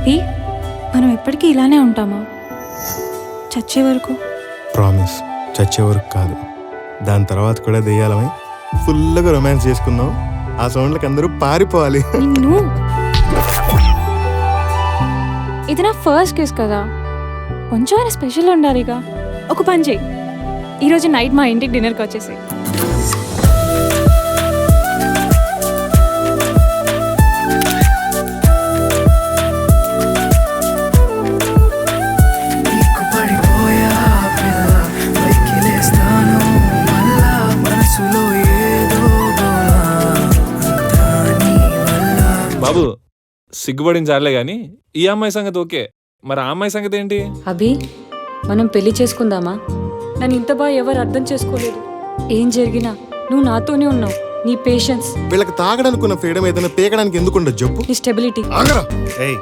అభి, మనం ఎప్పటికీ ఇలానే ఉంటామా? చచ్చే వరకు? ప్రామిస్, చచ్చే వరకు కాదు. దాని తర్వాత కూడా దెయ్యాలమై ఫుల్గా రొమాన్స్ చేసుకుందాం. ఆ సౌండ్లకి అందరూ పారిపోవాలి. నిన్ను ఇది నా ఫస్ట్ కేస్ కదా, కొంచెం స్పెషల్ ఉండాలిగా. ఒక పని చెయ్యి, ఈరోజు నైట్ మా ఇంటికి డిన్నర్కి వచ్చేసి. బాబు సిగ్గుపడిన చాలే గాని ఈ అమ్మాయి సంగతి ఓకే, మరి ఆ అమ్మాయి సంగతి ఏంటి? అభి, మనం పెళ్లి చేసుకుందామా? నన్ను ఇంత బాగా ఎవరు అర్థం చేసుకోలేదు. ఏం జరిగినా నువ్వు నాతోనే ఉన్నావు. నీ పేషెన్స్, వీళ్ళకి తాగడానికి ఉన్న ఫ్రీడమ్ ఏదైనా పీకడానికి ఎందుకు ఉండదు చెప్పు. నీ స్టెబిలిటీ, ఆగరా. ఏయ్,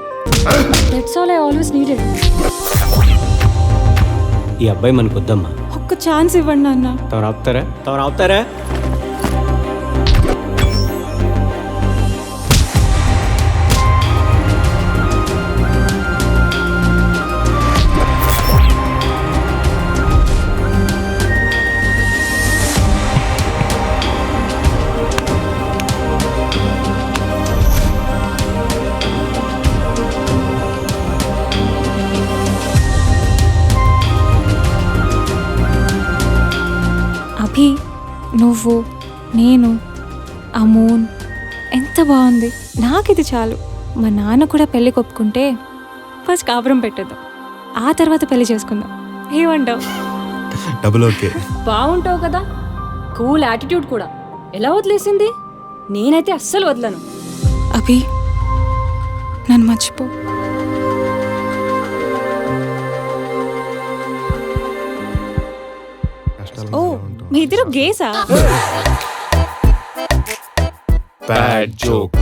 that's all I always needed. ఈ అబ్బాయి మనకు వద్దమ్మా. ఒక్క ఛాన్స్ ఇవ్వండి నాన్న. తమరు ఆపుతారా? అభి, నువ్వు, నేను, ఆ మూన్ ఎంత బాగుంది. నాకు ఇది చాలు. మా నాన్న కూడా పెళ్ళి ఒప్పుకుంటే ఫస్ట్ కాపురం పెట్టేద్దాం, ఆ తర్వాత పెళ్లి చేసుకుందాం. ఏమంటావు? Double okay. బాగుంటావు కదా. కూల్ యాటిట్యూడ్ కూడా. ఎలా వదిలేసింది? నేనైతే అస్సలు వదలను. అభి, నన్ను మర్చిపో. ఓ, మీ ఇద్దరు గేసా? Bad joke.